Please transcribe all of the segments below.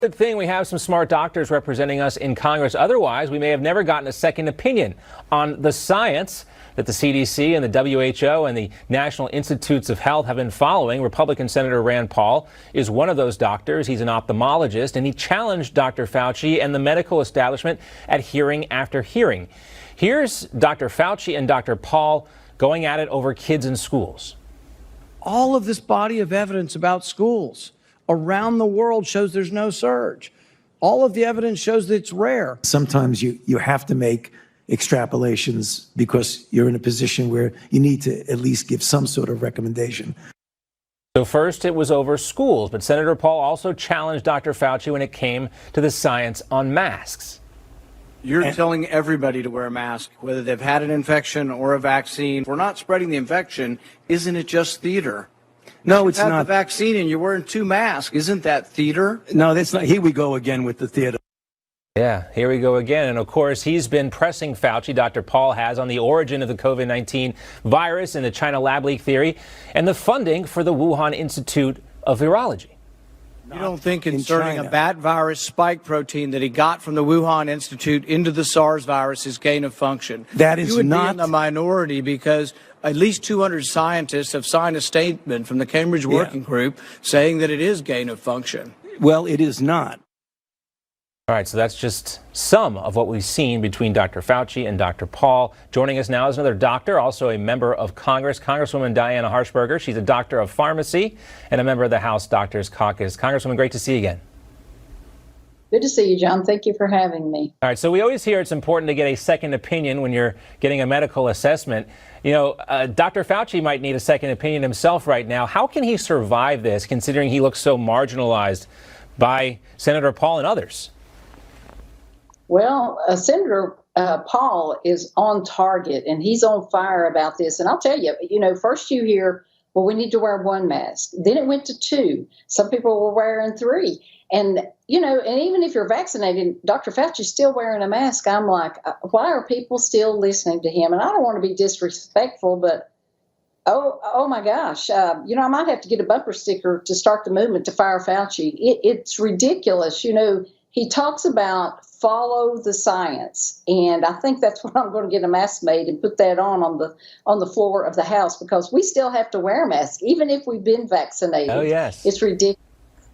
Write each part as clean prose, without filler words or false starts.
Good thing we have some smart doctors representing us in Congress. Otherwise, we may have never gotten a second opinion on the science that the CDC and the WHO and the National Institutes of Health have been following. Republican Senator Rand Paul is one of those doctors. He's an ophthalmologist, and he challenged Dr. Fauci and the medical establishment at hearing after hearing. Here's Dr. Fauci and Dr. Paul going at it over kids in schools. All of this body of evidence about schools around the world shows there's no surge. All of the evidence shows that it's rare. Sometimes you have to make extrapolations because you're in a position where you need to at least give some sort of recommendation. So first it was over schools, but Senator Paul also challenged Dr. Fauci when it came to the science on masks. You're telling everybody to wear a mask, whether they've had an infection or a vaccine. If we're not spreading the infection, isn't it just theater? No, it's not. not. The vaccine and you're wearing 2 masks. Isn't that theater? No, that's not. Here we go again with the theater. Yeah, here we go again. And of course, he's been pressing Fauci, Dr. Paul has, on the origin of the COVID-19 virus and the China lab leak theory and the funding for the Wuhan Institute of Virology. You don't think inserting a bat virus spike protein that he got from the Wuhan Institute into the SARS virus is gain of function? That is you would not be in the minority because at least 200 scientists have signed a statement from the Cambridge Working Group saying that it is gain of function. Well, it is not. All right, so that's just some of what we've seen between Dr. Fauci and Dr. Paul. Joining us now is another doctor, also a member of Congress, Congresswoman Diana Harshbarger. She's a doctor of pharmacy and a member of the House Doctors Caucus. Congresswoman, great to see you again. Good to see you, John. Thank you for having me. All right, so we always hear it's important to get a second opinion when you're getting a medical assessment. You know, Dr. Fauci might need a second opinion himself right now. How can he survive this, considering he looks so marginalized by Senator Paul and others? Well, Senator Paul is on target, and he's on fire about this. And I'll tell you, first you hear, well, we need to wear 1 mask. Then it went to 2. Some people were wearing 3. And, and even if you're vaccinated, Dr. Fauci's still wearing a mask. I'm like, why are people still listening to him? And I don't want to be disrespectful, but oh my gosh, I might have to get a bumper sticker to start the movement to fire Fauci. It's ridiculous. He talks about follow the science, and I think that's what I'm going to get a mask made and put that on the floor of the House, because we still have to wear a mask even if we've been vaccinated. Oh yes, it's ridiculous.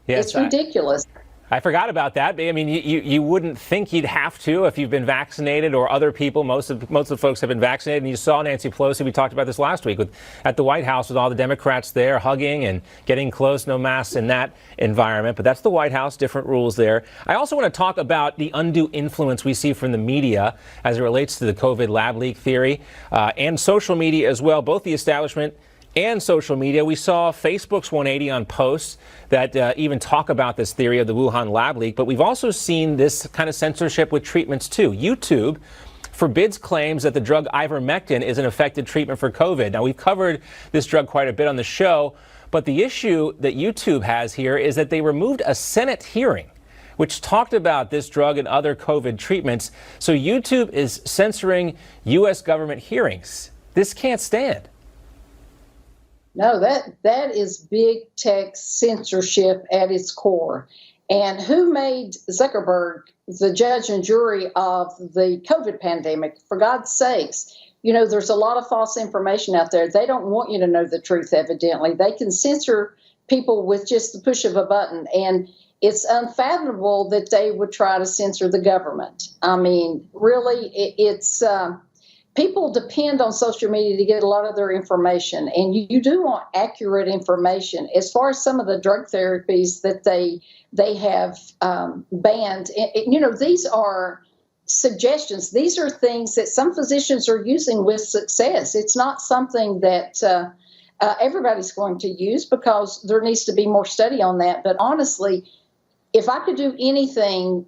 Yes, it's ridiculous. I forgot about that. I mean, you wouldn't think you'd have to if you've been vaccinated, or other people. Most of the folks have been vaccinated. And you saw Nancy Pelosi. We talked about this last week at the White House with all the Democrats there hugging and getting close, no masks in that environment. But that's the White House, different rules there. I also want to talk about the undue influence we see from the media as it relates to the COVID lab leak theory and social media as well, both the establishment and social media. We saw Facebook's 180 on posts that even talk about this theory of the Wuhan lab leak, but we've also seen this kind of censorship with treatments too. YouTube forbids claims that the drug ivermectin is an effective treatment for COVID. Now, we've covered this drug quite a bit on the show, but the issue that YouTube has here is that they removed a Senate hearing which talked about this drug and other COVID treatments. So YouTube is censoring U.S. government hearings. This can't stand. No, that is big tech censorship at its core. And who made Zuckerberg the judge and jury of the COVID pandemic? For God's sakes, there's a lot of false information out there. They don't want you to know the truth, evidently. They can censor people with just the push of a button. And it's unfathomable that they would try to censor the government. I mean, really, it's... people depend on social media to get a lot of their information, and you do want accurate information. As far as some of the drug therapies that they have banned, these are suggestions. These are things that some physicians are using with success. It's not something that everybody's going to use, because there needs to be more study on that. But honestly, if I could do anything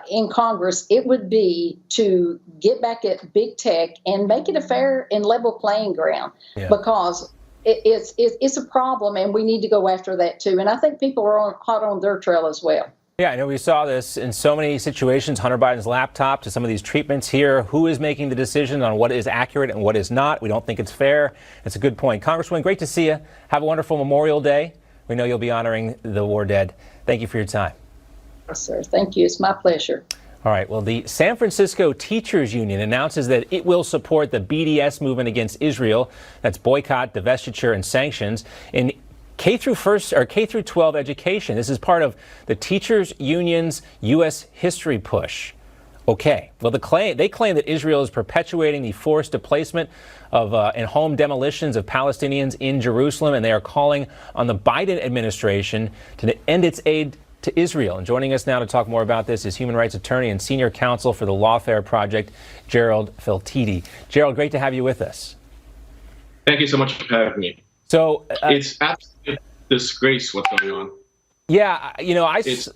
in Congress, it would be to get back at big tech and make it a fair and level playing ground, because it's a problem, and we need to go after that too. And I think people are hot on their trail as well. Yeah, I know we saw this in so many situations, Hunter Biden's laptop to some of these treatments here. Who is making the decision on what is accurate and what is not? We don't think it's fair. It's a good point. Congresswoman, great to see you. Have a wonderful Memorial Day. We know you'll be honoring the war dead. Thank you for your time. Yes, sir. Thank you. It's my pleasure. All right. Well, the San Francisco Teachers Union announces that it will support the BDS movement against Israel. That's boycott, divestiture, and sanctions in K through 12 education. This is part of the Teachers Union's U.S. history push. Okay. Well, they claim that Israel is perpetuating the forced displacement of and home demolitions of Palestinians in Jerusalem, and they are calling on the Biden administration to end its aid to Israel. And joining us now to talk more about this is human rights attorney and senior counsel for the Lawfare Project, Gerald Filtiti. Gerald, great to have you with us. Thank you so much for having me. So it's absolutely a disgrace what's going on. Yeah,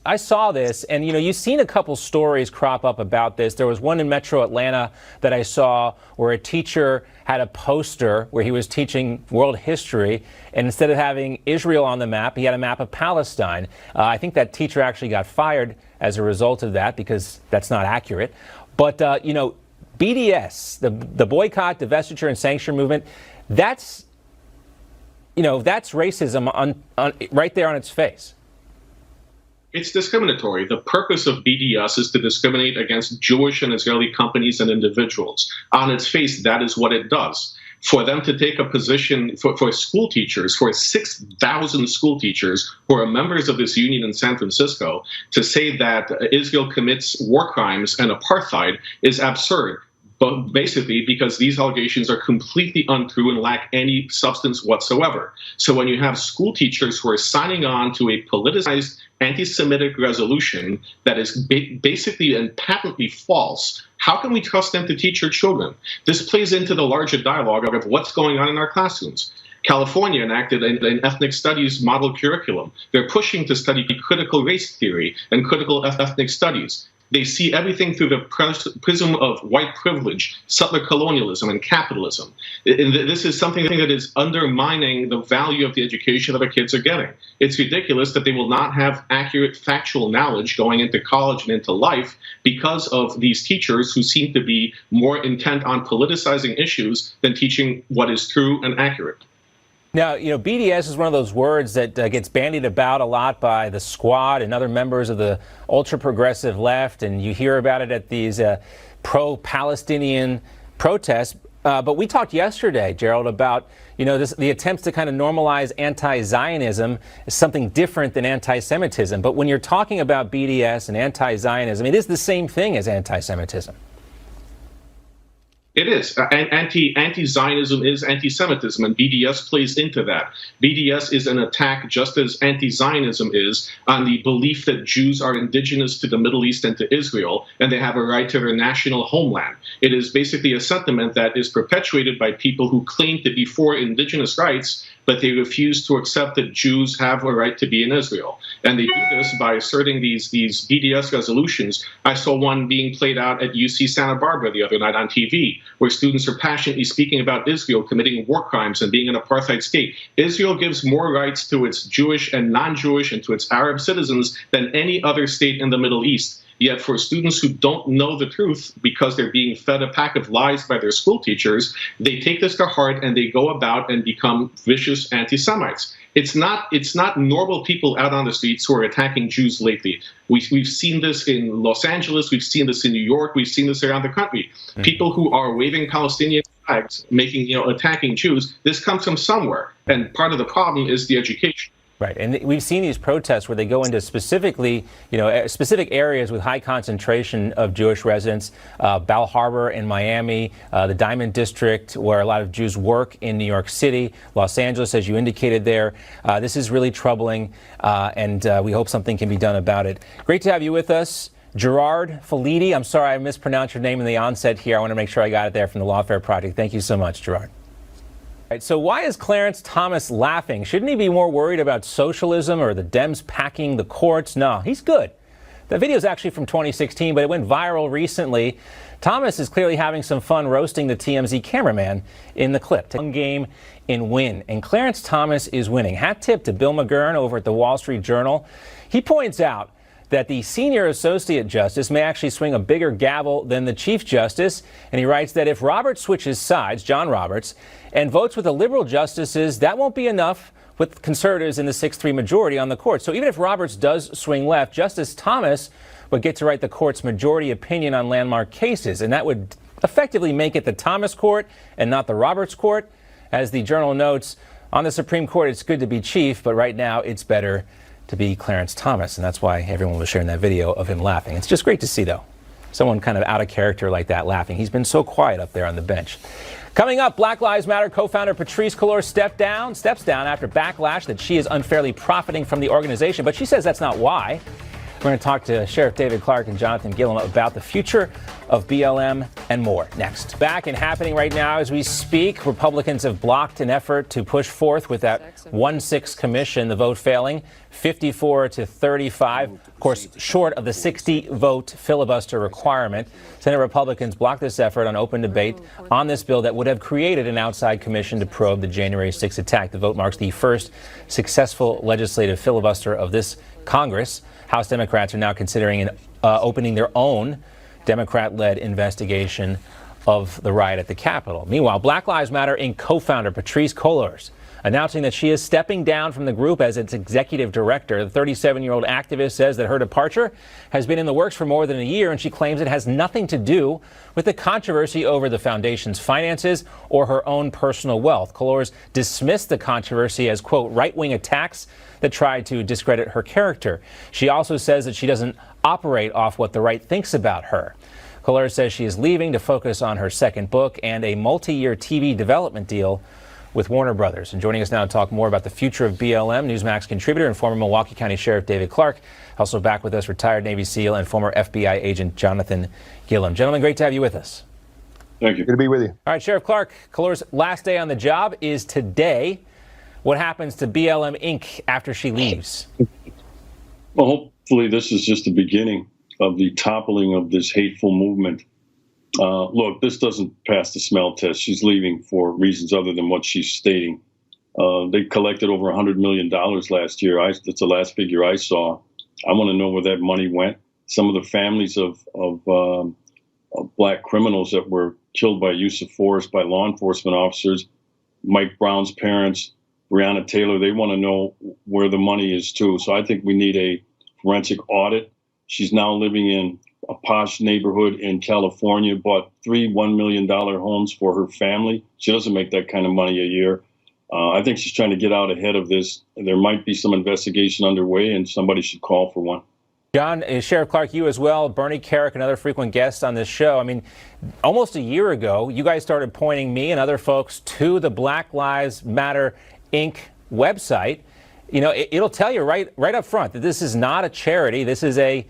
I saw this, and you've seen a couple stories crop up about this. There was one in Metro Atlanta that I saw where a teacher had a poster where he was teaching world history, and instead of having Israel on the map, he had a map of Palestine. I think that teacher actually got fired as a result of that because that's not accurate. But BDS, the boycott, divestiture, and sanction movement, that's racism on right there on its face. It's discriminatory. The purpose of BDS is to discriminate against Jewish and Israeli companies and individuals. On its face, that is what it does. For them to take a position for school teachers, for 6,000 school teachers who are members of this union in San Francisco, to say that Israel commits war crimes and apartheid is absurd. But basically because these allegations are completely untrue and lack any substance whatsoever. So when you have school teachers who are signing on to a politicized anti-Semitic resolution that is basically and patently false, how can we trust them to teach our children? This plays into the larger dialogue of what's going on in our classrooms. California enacted an ethnic studies model curriculum. They're pushing to study critical race theory and critical ethnic studies. They see everything through the prism of white privilege, settler colonialism, and capitalism. And this is something that is undermining the value of the education that our kids are getting. It's ridiculous that they will not have accurate factual knowledge going into college and into life because of these teachers who seem to be more intent on politicizing issues than teaching what is true and accurate. Now, BDS is one of those words that gets bandied about a lot by the Squad and other members of the ultra-progressive left, and you hear about it at these pro-Palestinian protests. But we talked yesterday, Gerald, about the attempts to kind of normalize anti-Zionism is something different than anti-Semitism. But when you're talking about BDS and anti-Zionism, it is the same thing as anti-Semitism. It is. Anti-Zionism is anti-Semitism, and BDS plays into that. BDS is an attack, just as anti-Zionism is, on the belief that Jews are indigenous to the Middle East and to Israel, and they have a right to their national homeland. It is basically a sentiment that is perpetuated by people who claim to be for indigenous rights, but they refuse to accept that Jews have a right to be in Israel. And they do this by asserting these BDS resolutions. I saw one being played out at UC Santa Barbara the other night on TV, where students are passionately speaking about Israel committing war crimes and being an apartheid state. Israel gives more rights to its Jewish and non-Jewish and to its Arab citizens than any other state in the Middle East. Yet for students who don't know the truth because they're being fed a pack of lies by their school teachers, they take this to heart and they go about and become vicious anti-Semites. It's not normal people out on the streets who are attacking Jews lately. We've seen this in Los Angeles, we've seen this in New York, we've seen this around the country. Mm-hmm. People who are waving Palestinian flags, attacking Jews, this comes from somewhere. And part of the problem is the education. Right, and we've seen these protests where they go into specific areas with high concentration of Jewish residents, Bal Harbour in Miami, the Diamond District, where a lot of Jews work in New York City, Los Angeles, as you indicated there. This is really troubling, and we hope something can be done about it. Great to have you with us. Gerard Filtiti, I'm sorry I mispronounced your name in the onset here. I want to make sure I got it there from the Lawfare Project. Thank you so much, Gerard. Right, so why is Clarence Thomas laughing? Shouldn't he be more worried about socialism or the Dems packing the courts? No, he's good. The video is actually from 2016, but it went viral recently. Thomas is clearly having some fun roasting the TMZ cameraman in the clip. One game and win. And Clarence Thomas is winning. Hat tip to Bill McGurn over at the Wall Street Journal. He points out that the senior associate justice may actually swing a bigger gavel than the chief justice. And he writes that if Roberts switches sides, John Roberts, and votes with the liberal justices, that won't be enough with conservatives in the 6-3 majority on the court. So even if Roberts does swing left, Justice Thomas would get to write the court's majority opinion on landmark cases, and that would effectively make it the Thomas court and not the Roberts court. As the Journal notes, on the Supreme Court, it's good to be chief, but right now it's better to be Clarence Thomas, and that's why everyone was sharing that video of him laughing. It's just great to see, though, someone kind of out of character like that laughing. He's been so quiet up there on the bench. Coming up, Black Lives Matter co-founder Patrisse Cullors steps down after backlash that she is unfairly profiting from the organization, but she says that's not why. We're going to talk to Sheriff David Clarke and Jonathan Gilliam about the future of BLM and more next. Back and happening right now as we speak, Republicans have blocked an effort to push forth with that 1-6 commission, the vote failing 54-35, of course, short of the 60-vote filibuster requirement. Senate Republicans blocked this effort on open debate on this bill that would have created an outside commission to probe the January 6 attack. The vote marks the first successful legislative filibuster of this Congress. House Democrats are now considering opening their own Democrat-led investigation of the riot at the Capitol. Meanwhile, Black Lives Matter Inc. co-founder Patrisse Cullors announcing that she is stepping down from the group as its executive director. The 37-year-old activist says that her departure has been in the works for more than a year, and she claims it has nothing to do with the controversy over the foundation's finances or her own personal wealth. Cullors dismissed the controversy as, quote, right-wing attacks that tried to discredit her character. She also says that she doesn't operate off what the right thinks about her. Cullors says she is leaving to focus on her second book and a multi-year TV development deal with Warner Brothers. And joining us now to talk more about the future of BLM, Newsmax contributor and former Milwaukee County Sheriff David Clarke. Also back with us, retired Navy SEAL and former FBI agent Jonathan Gilliam. Gentlemen, great to have you with us. Thank you. Good to be with you. All right, Sheriff Clarke, Cullors' last day on the job is today. What happens to BLM Inc. after she leaves? Well, hopefully this is just the beginning of the toppling of this hateful movement. Look, this doesn't pass the smell test. She's leaving for reasons other than what she's stating. They collected over $100 million last year. That's the last figure I saw. I want to know where that money went. Some of the families of black criminals that were killed by use of force by law enforcement officers, Mike Brown's parents, Breonna Taylor, they want to know where the money is too. So I think we need a forensic audit. She's now living in a posh neighborhood in California, bought three $1 million homes for her family. She doesn't make that kind of money a year. I think she's trying to get out ahead of this. There might be some investigation underway, and somebody should call for one. John, Sheriff Clarke, you as well, Bernie Kerik, another frequent guest on this show. I mean, almost a year ago, you guys started pointing me and other folks to the Black Lives Matter Inc. website. You know, it'll tell you right up front that this is not a charity. This is a,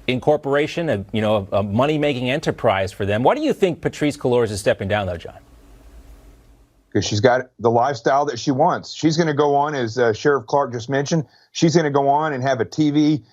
incorporation, a money-making enterprise for them. Why do you think Patrisse Cullors is stepping down, though, John? Because she's got the lifestyle that she wants. She's going to go on, as Sheriff Clarke just mentioned, she's going to go on and have a TV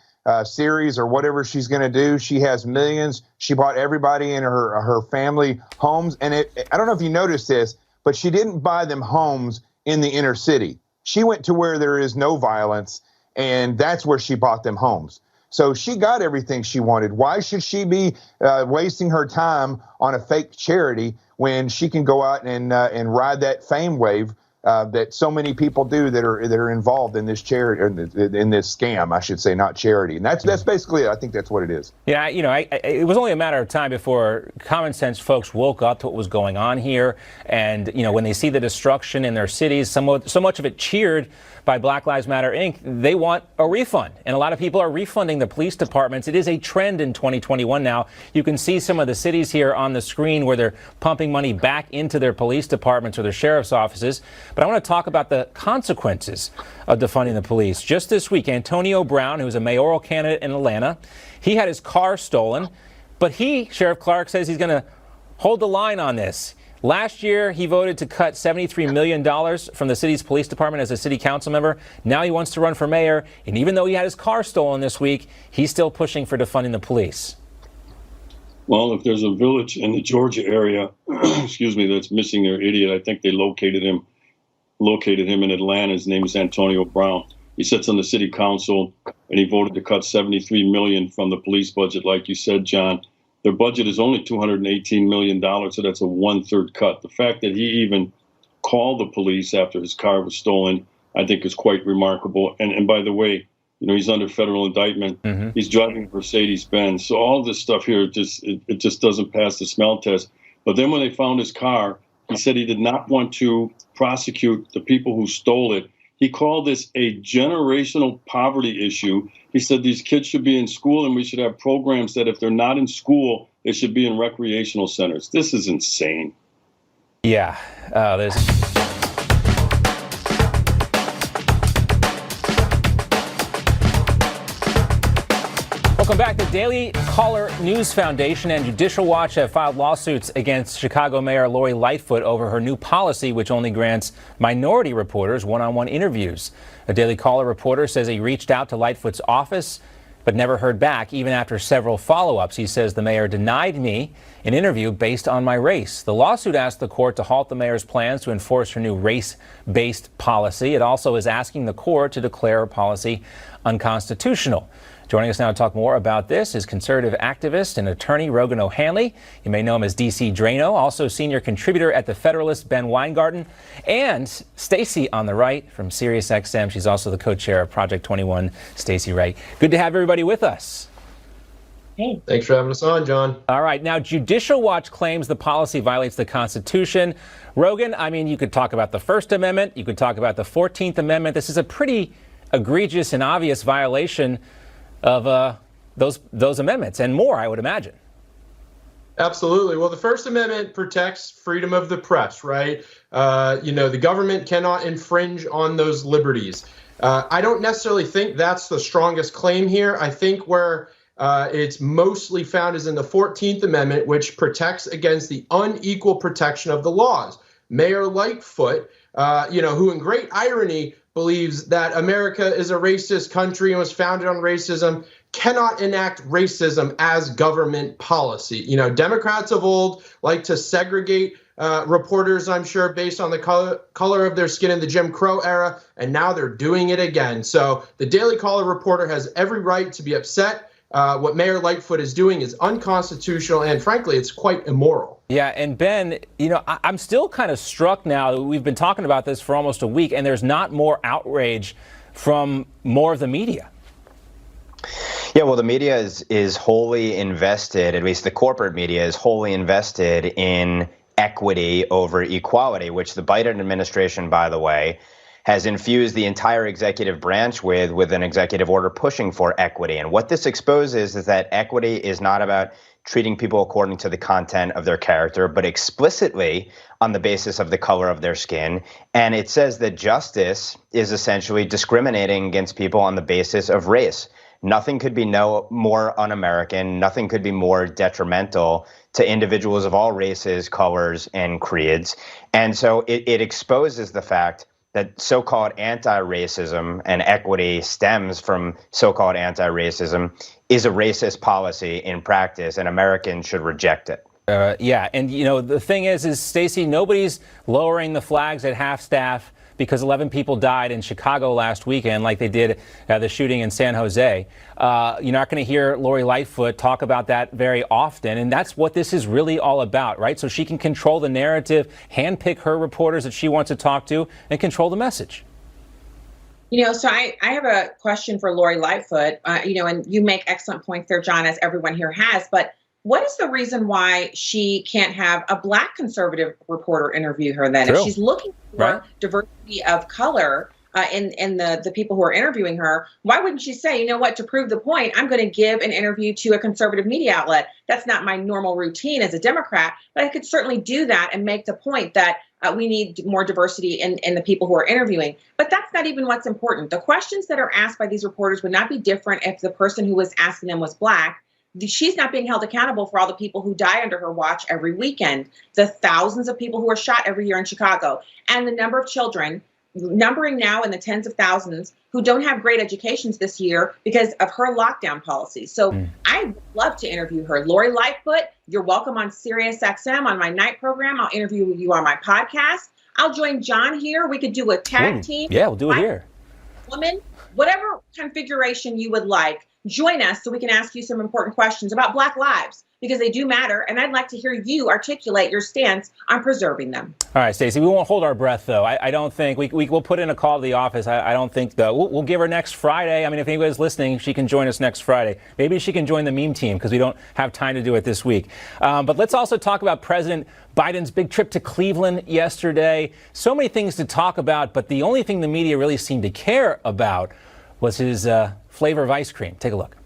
series or whatever she's going to do. She has millions. She bought everybody in her family homes. And I don't know if you noticed this, but she didn't buy them homes in the inner city. She went to where there is no violence, and that's where she bought them homes. So she got everything she wanted. Why should she be wasting her time on a fake charity when she can go out and ride that fame wave that so many people do that are involved in this charity, in this scam, I should say, not charity. And that's basically it. I think that's what it is. Yeah, it was only a matter of time before common sense folks woke up to what was going on here. And, when they see the destruction in their cities, so much of it cheered by Black Lives Matter Inc., they want a refund. And a lot of people are refunding the police departments. It is a trend in 2021 now. You can see some of the cities here on the screen where they're pumping money back into their police departments or their sheriff's offices. But I want to talk about the consequences of defunding the police. Just this week, Antonio Brown, who's a mayoral candidate in Atlanta, he had his car stolen. But Sheriff Clarke, says he's going to hold the line on this. Last year, he voted to cut $73 million from the city's police department as a city council member. Now he wants to run for mayor. And even though he had his car stolen this week, he's still pushing for defunding the police. Well, if there's a village in the Georgia area, that's missing their idiot, I think they located him in Atlanta. His name is Antonio Brown. He sits on the city council, and he voted to cut $73 million from the police budget, like you said, John. Their budget is only $218 million, so that's a 1/3 cut. The fact that he even call the police after his car was stolen, I think is quite remarkable. And by the way, he's under federal indictment. Mm-hmm. He's driving a Mercedes-Benz. So all this stuff here, it just doesn't pass the smell test. But then when they found his car, he said he did not want to prosecute the people who stole it. He called this a generational poverty issue. He said these kids should be in school, and we should have programs that if they're not in school, they should be in recreational centers. This is insane. Yeah, there's... Welcome back. The Daily Caller News Foundation and Judicial Watch have filed lawsuits against Chicago Mayor Lori Lightfoot over her new policy, which only grants minority reporters one-on-one interviews. A Daily Caller reporter says he reached out to Lightfoot's office but never heard back, even after several follow-ups. He says the mayor denied me an interview based on my race. The lawsuit asked the court to halt the mayor's plans to enforce her new race-based policy. It also is asking the court to declare her policy unconstitutional. Joining us now to talk more about this is conservative activist and attorney Rogan O'Hanley. You may know him as DC Drano, also senior contributor at The Federalist, Ben Weingarten, and Stacey on the right from SiriusXM. She's also the co-chair of Project 21, Stacey Wright. Good to have everybody with us. Hey. Thanks for having us on, John. All right. Now, Judicial Watch claims the policy violates the Constitution. Rogan, I mean, you could talk about the First Amendment. You could talk about the 14th Amendment. This is a pretty egregious and obvious violation of those amendments and more, I would imagine. Absolutely. Well, the First Amendment protects freedom of the press, right? The government cannot infringe on those liberties. I don't necessarily think that's the strongest claim here. I think where it's mostly found is in the 14th Amendment, which protects against the unequal protection of the laws. Mayor Lightfoot, who in great irony believes that America is a racist country and was founded on racism, cannot enact racism as government policy. Democrats of old like to segregate reporters, I'm sure, based on the color of their skin in the Jim Crow era, and now they're doing it again. So the Daily Caller reporter has every right to be upset. What Mayor Lightfoot is doing is unconstitutional, and frankly, it's quite immoral. Yeah, and Ben, I'm still kind of struck now. We've been talking about this for almost a week, and there's not more outrage from more of the media. Yeah, well, the media is wholly invested, at least the corporate media is wholly invested in equity over equality, which the Biden administration, by the way, has infused the entire executive branch with an executive order pushing for equity. And what this exposes is that equity is not about treating people according to the content of their character, but explicitly on the basis of the color of their skin. And it says that justice is essentially discriminating against people on the basis of race. Nothing could be more un-American, nothing could be more detrimental to individuals of all races, colors, and creeds. And so it exposes the fact that so-called anti-racism and equity stems from so-called anti-racism is a racist policy in practice, and Americans should reject it. Yeah, and the thing is Stacey, nobody's lowering the flags at half-staff because 11 people died in Chicago last weekend, like they did the shooting in San Jose. You're not going to hear Lori Lightfoot talk about that very often, and that's what this is really all about, right? So she can control the narrative, handpick her reporters that she wants to talk to, and control the message. So I have a question for Lori Lightfoot, and you make excellent points there, John, as everyone here has, but what is the reason why she can't have a Black conservative reporter interview her then? True. If she's looking for diversity of color in the people who are interviewing her, why wouldn't she say, to prove the point, I'm going to give an interview to a conservative media outlet? That's not my normal routine as a Democrat, but I could certainly do that and make the point that we need more diversity in the people who are interviewing. But that's not even what's important. The questions that are asked by these reporters would not be different if the person who was asking them was Black. She's not being held accountable for all the people who die under her watch every weekend, the thousands of people who are shot every year in Chicago, and the number of children, numbering now in the tens of thousands, who don't have great educations this year because of her lockdown policy. So I'd love to interview her. Lori Lightfoot, you're welcome on SiriusXM on my night program. I'll interview you on my podcast. I'll join John here. We could do a tag team. Yeah, we'll do it here. Woman, whatever configuration you would like. Join us so we can ask you some important questions about Black lives, because they do matter. And I'd like to hear you articulate your stance on preserving them. All right, Stacey, we won't hold our breath, though. I don't think we'll put in a call to the office. I don't think, though. We'll give her next Friday. I mean, if anybody's listening, she can join us next Friday. Maybe she can join the meme team because we don't have time to do it this week. But let's also talk about President Biden's big trip to Cleveland yesterday. So many things to talk about, but the only thing the media really seemed to care about was his flavor of ice cream. Take a look.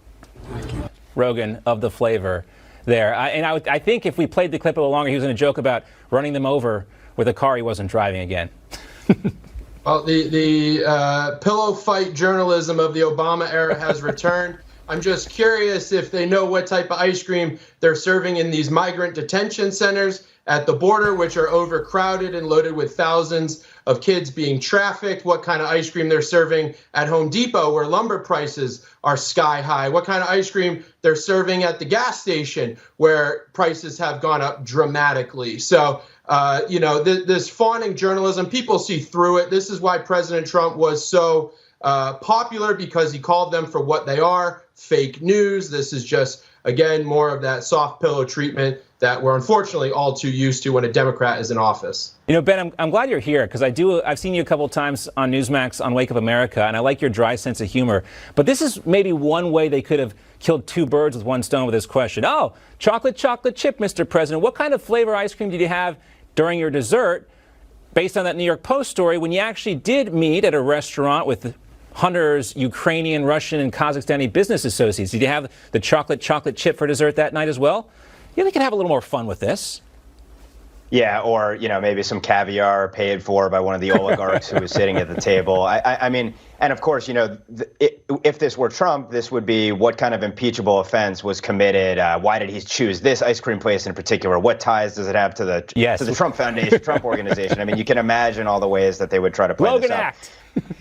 Rogan of the flavor there. I think if we played the clip a little longer, he was going to joke about running them over with a car he wasn't driving again. Well, the pillow fight journalism of the Obama era has returned. I'm just curious if they know what type of ice cream they're serving in these migrant detention centers at the border, which are overcrowded and loaded with thousands of kids being trafficked, what kind of ice cream they're serving at Home Depot, where lumber prices are sky high, what kind of ice cream they're serving at the gas station, where prices have gone up dramatically. So, this fawning journalism, people see through it. This is why President Trump was so popular, because he called them for what they are, fake news. This is just, again, more of that soft pillow treatment that we're unfortunately all too used to when a Democrat is in office. You know, Ben, I'm glad you're here because I've seen you a couple of times on Newsmax on Wake Up America, and I like your dry sense of humor. But this is maybe one way they could have killed two birds with one stone with this question. Oh, chocolate chip, Mr. President. What kind of flavor ice cream did you have during your dessert? Based on that New York Post story, when you actually did meet at a restaurant with Hunter's Ukrainian, Russian, and Kazakhstani business associates, did you have the chocolate chip for dessert that night as well? You think you could have a little more fun with this? Yeah, or, maybe some caviar paid for by one of the oligarchs who was sitting at the table. I mean, and of course, if this were Trump, this would be what kind of impeachable offense was committed? Why did he choose this ice cream place in particular? What ties does it have to the Trump Foundation, Trump Organization? I mean, you can imagine all the ways that they would try to play Logan this out. Act.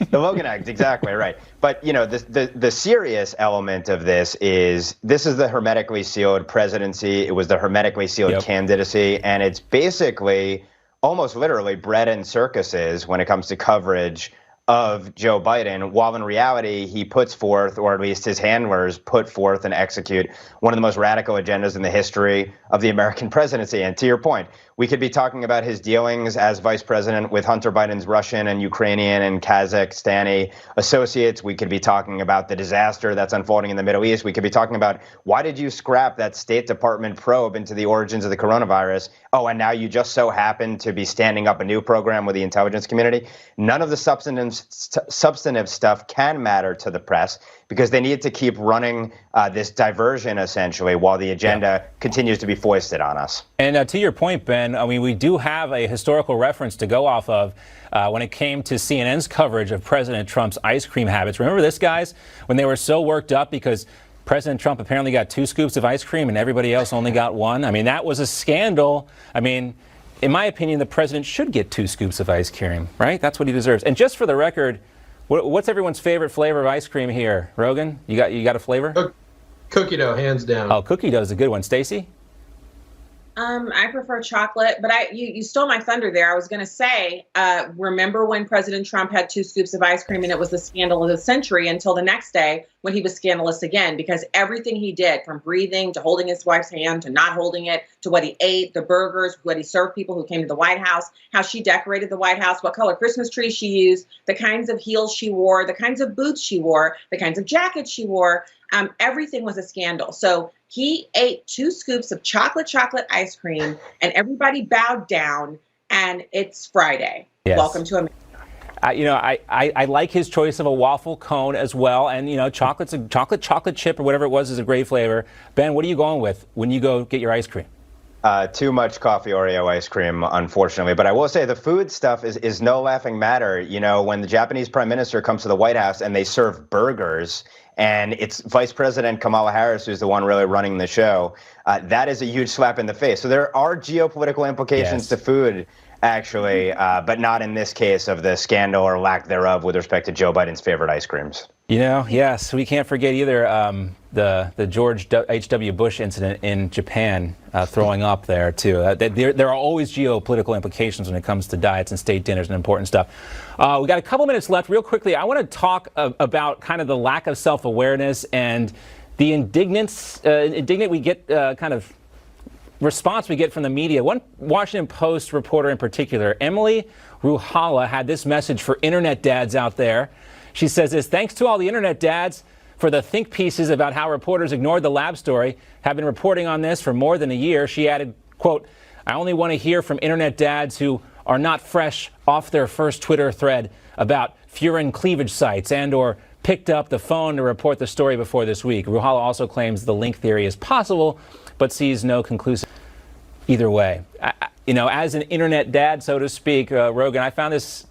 The Logan Act, exactly right. But, the serious element of this is the hermetically sealed presidency. It was the hermetically sealed candidacy. And it's basically almost literally bread and circuses when it comes to coverage of Joe Biden, while in reality, he puts forth, or at least his handlers put forth and execute one of the most radical agendas in the history of the American presidency. And to your point, we could be talking about his dealings as vice president with Hunter Biden's Russian and Ukrainian and Kazakhstani associates. We could be talking about the disaster that's unfolding in the Middle East. We could be talking about, why did you scrap that State Department probe into the origins of the coronavirus? Oh, and now you just so happen to be standing up a new program with the intelligence community. None of the substantive stuff can matter to the press because they need to keep running this diversion, essentially, while the agenda continues to be foisted on us. And to your point, Ben, I mean, we do have a historical reference to go off of when it came to CNN's coverage of President Trump's ice cream habits. Remember this, guys, when they were so worked up because President Trump apparently got 2 scoops of ice cream and everybody else only got 1? I mean, that was a scandal. I mean, in my opinion, the president should get 2 scoops of ice cream, right? That's what he deserves. And just for the record, what's everyone's favorite flavor of ice cream here? Rogan, you got a flavor? Cookie dough, hands down. Oh, cookie dough is a good one. Stacey? I prefer chocolate, but you stole my thunder there. I was going to say, remember when President Trump had 2 scoops of ice cream and it was the scandal of the century until the next day when he was scandalous again, because everything he did, from breathing to holding his wife's hand to not holding it, to what he ate, the burgers, what he served people who came to the White House, how she decorated the White House, what color Christmas trees she used, the kinds of heels she wore, the kinds of boots she wore, the kinds of jackets she wore. Everything was a scandal. So he ate 2 scoops of chocolate ice cream and everybody bowed down, and it's Friday. Yes. Welcome to America. I like his choice of a waffle cone as well. And, chocolate chip or whatever it was is a great flavor. Ben, what are you going with when you go get your ice cream? Too much coffee Oreo ice cream, unfortunately. But I will say the food stuff is no laughing matter. When the Japanese prime minister comes to the White House and they serve burgers, and it's Vice President Kamala Harris who's the one really running the show, that is a huge slap in the face. So there are geopolitical implications to food, actually, but not in this case of the scandal or lack thereof with respect to Joe Biden's favorite ice creams. Yes, we can't forget either the George H.W. Bush incident in Japan, throwing up there, too. There are always geopolitical implications when it comes to diets and state dinners and important stuff. We got a couple minutes left. Real quickly, I want to talk about kind of the lack of self-awareness and the indignant we get kind of response we get from the media. One Washington Post reporter in particular, Emily Ruhala, had this message for internet dads out there. She says this: thanks to all the internet dads for the think pieces about how reporters ignored the lab story. Have been reporting on this for more than a year. She added, quote, I only want to hear from internet dads who are not fresh off their first Twitter thread about furin cleavage sites and or picked up the phone to report the story before this week. Ruhala also claims the link theory is possible, but sees no conclusive either way. As an internet dad, so to speak, Rogan, I found this,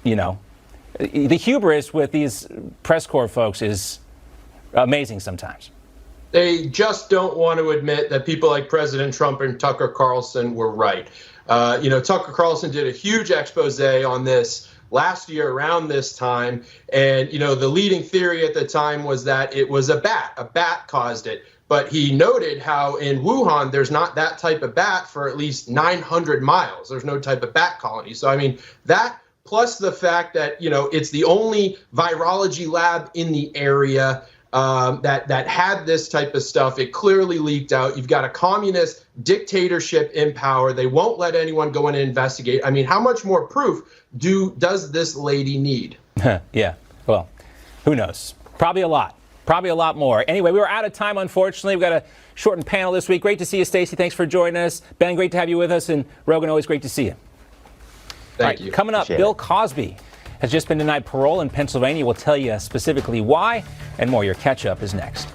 the hubris with these press corps folks is amazing sometimes. They just don't want to admit that people like President Trump and Tucker Carlson were right. Tucker Carlson did a huge expose on this last year around this time. And, the leading theory at the time was that it was a bat. A bat caused it. But he noted how in Wuhan, there's not that type of bat for at least 900 miles. There's no type of bat colony. So, that plus the fact that, it's the only virology lab in the area that had this type of stuff. It clearly leaked out. You've got a communist dictatorship in power. They won't let anyone go in and investigate. How much more proof does this lady need? Yeah, well, who knows? Probably a lot more. Anyway, we were out of time, unfortunately. We've got a shortened panel this week. Great to see you, Stacey. Thanks for joining us. Ben, great to have you with us. And Rogan, always great to see you. Thank you. Coming up, Appreciate Bill it. Cosby has just been denied parole in Pennsylvania. We'll tell you specifically why and more. Your catch-up is next.